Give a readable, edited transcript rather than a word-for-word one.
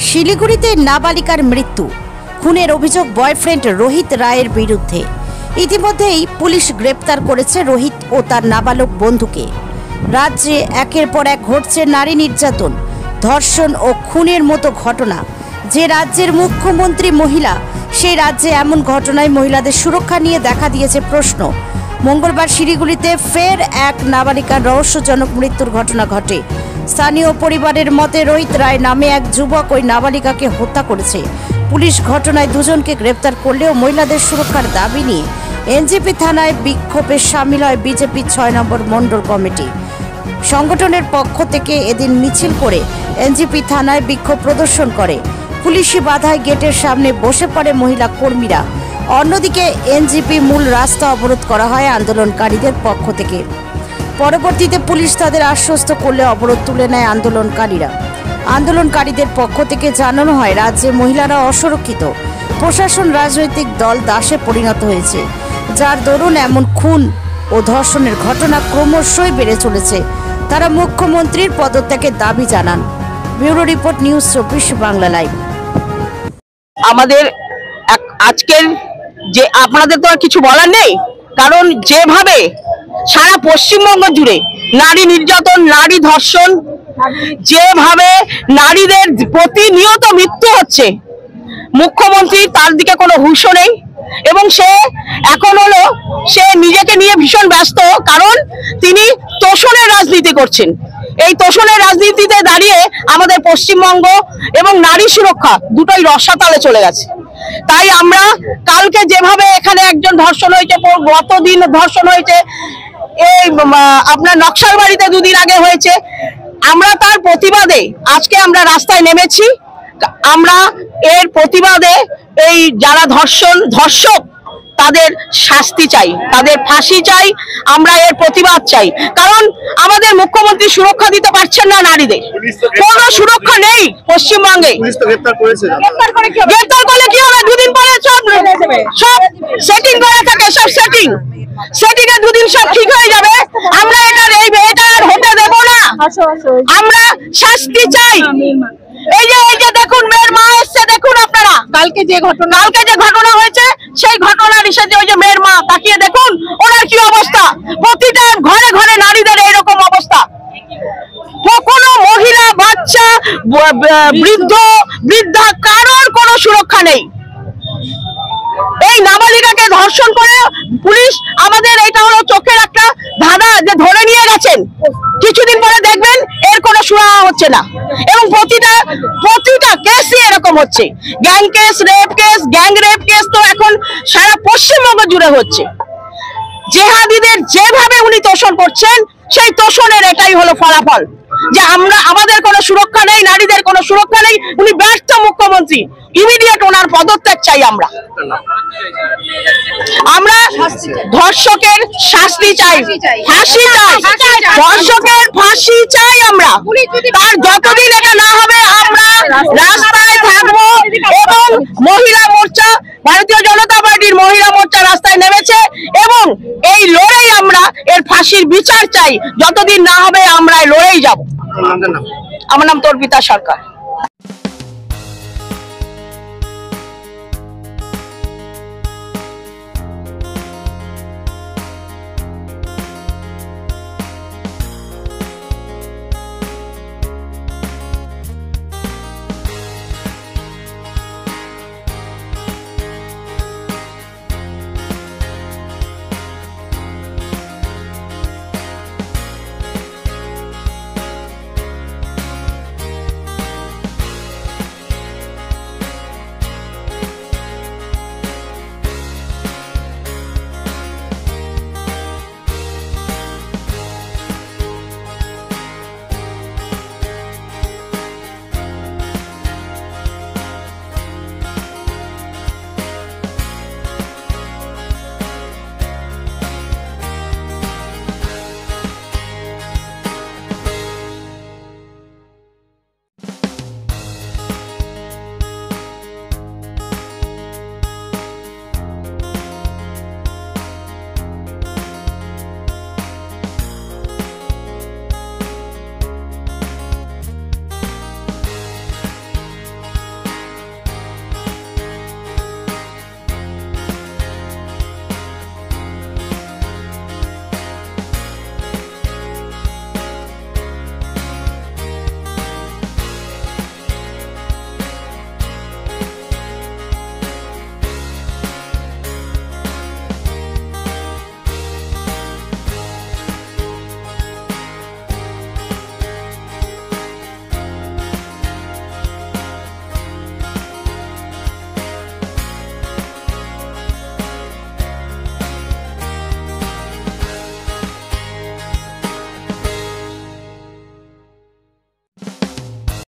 শিলিগুড়িতে নাবালিকার মৃত্যু, খুনের অভিযোগ বয়ফ্রেন্ড রোহিত রায়ের বিরুদ্ধে। ইতিমধ্যেই পুলিশ গ্রেপ্তার করেছে রোহিত ও তার নাবালক বন্ধুকে। রাজ্যে একের পর এক ঘটছে নারী নির্যাতন, ধর্ষণ ও খুনের মতো ঘটনা। যে রাজ্যের মুখ্যমন্ত্রী মহিলা, সেই রাজ্যে এমন ঘটনায় মহিলাদের সুরক্ষা নিয়ে দেখা দিয়েছে প্রশ্ন। মঙ্গলবার শিলিগুড়িতে ফের এক নাবালিকার রহস্যজনক মৃত্যুর ঘটনা ঘটে। স্থানীয় পরিবারের মতে রোহিত রায় নামে এক যুবক ওই নাবালিকাকে হত্যা করেছে। পুলিশ ঘটনায় দুজনকে গ্রেপ্তার করলেও মহিলাদের সুরক্ষার দাবি নিয়ে এনজিপি থানায় বিক্ষোভে সামিল হয় বিজেপি ৬ নম্বর মণ্ডল কমিটি। সংগঠনের পক্ষ থেকে এদিন মিছিল করে এনজিপি থানায় বিক্ষোভ প্রদর্শন করে। পুলিশি বাধায় গেটের সামনে বসে পড়ে মহিলা কর্মীরা। অন্যদিকে এনজিপি মূল রাস্তা অবরোধ করা হয় আন্দোলনকারীদের পক্ষ থেকে। পরবর্তীতে পুলিশ তাদের আশ্বস্ত করলে অবরোধ তুলে নেয় আন্দোলনকারীরা। আন্দোলনকারীদের পক্ষ থেকে জানানো হয়, রাজ্যে মহিলারা অসুরক্ষিত। প্রশাসন রাজনৈতিক দল দাসে পরিণত হয়েছে, যার দরুন এমন খুন ও ধর্ষণের ঘটনা ক্রমশই বেড়ে চলেছে। তারা মুখ্যমন্ত্রীর পদত্যাগের দাবি জানান। Bureau report, news ২৪ Bangla live. আমাদের আজকের যে আপনাদের তো আর কিছু বলার নেই, কারণ যেভাবে সারা পশ্চিমবঙ্গ জুড়ে নারী নির্যাতন, নারী ধর্ষণ, যেভাবে নারীদের প্রতিনিয়ত মৃত্যু হচ্ছে, মুখ্যমন্ত্রী তার দিকে কোনো হুঁশও নেই। এবং সে এখন হলো সে নিজেকে নিয়ে ভীষণ ব্যস্ত, কারণ তিনি তোষণের রাজনীতি করছেন। এই তোষণের রাজনীতিতে দাঁড়িয়ে আমাদের পশ্চিমবঙ্গ এবং নারী সুরক্ষা দুটোই রসাতলে চলে গেছে। তাই আমরা কালকে যেভাবে এখানে একজন ধর্ষণ হয়েছে, গতদিন ধর্ষণ হয়েছে, এই আপনার নকশালবাড়িতে দুদিন আগে হয়েছে, আমরা তার প্রতিবাদে আজকে আমরা রাস্তায় নেমেছি। আমরা এর প্রতিবাদে এই যারা ধর্ষক তাদের শাস্তি চাই, তাদের ফাঁসি চাই, আমরা এর প্রতিবাদ চাই। কারণ আমাদের মুখ্যমন্ত্রী সুরক্ষা দিতে পারছেন না নারীদের, কোনো সুরক্ষা নেই পশ্চিমবঙ্গে। গ্রেপ্তার করলে কি হবে? দুদিন পরে সব সেটিং করে থাকে, সব সেটিং এ দুদিন সব ঠিক হয়ে যাবে। আমরা এটা আর হতে দেব না, আমরা শাস্তি চাই। এই যে দেখুন, মেয়ের মা এসছে, দেখুন আপনারা কালকে যে ঘটনা হয়েছে সেই ঘটনার হিসেবে ওই যে মেয়ের মা, তাকিয়ে দেখুন ওনার কি অবস্থা। প্রতিটা ঘরে ঘরে নারীদের এইরকম অবস্থা। কোনো মহিলা, বাচ্চা, বৃদ্ধা কারোর কোনো সুরক্ষা নেই। এই নাবালিকাকে ধর্ষণ করে পুলিশ আমাদের, এটা হলো চোখের একটা ধাঁধা, যে ধরে নিয়ে গেছেন। কিছুদিন পরে দেখবেন এর কোনো শুনানি হচ্ছে না। এবং প্রতিটা কেসই এরকম হচ্ছে। Gang case, rape case, gang rape case তো এখন সারা পশ্চিমবঙ্গ জুড়ে হচ্ছে। জেহাদিদের যেভাবে উনি তোষণ করছেন, সেই তোষণের এটাই হলো ফলাফল, যে আমাদের কোনো সুরক্ষা নেই, নারীদের কোনো সুরক্ষা নেই। উনি ব্যর্থ মুখ্যমন্ত্রী, ইমিডিয়েট ওনার পদত্যাগ চাই। আমরা ধর্ষকের শাস্তি চাই, ফাঁসি চাই, ধর্ষকের ফাঁসি চাই। আমরা তার যতদিন এটা না হবে আমরা রাস্তায় থাকবো। এবং মহিলা মোর্চা, ভারতীয় জনতা পার্টির মহিলা মোর্চা রাস্তায় নেমেছে এবং এই লড়াই আমরা এর ফাঁসির বিচার চাই। যতদিন না হবে আমরা লড়াই যাব। আমার নাম তর্পিতা সরকার।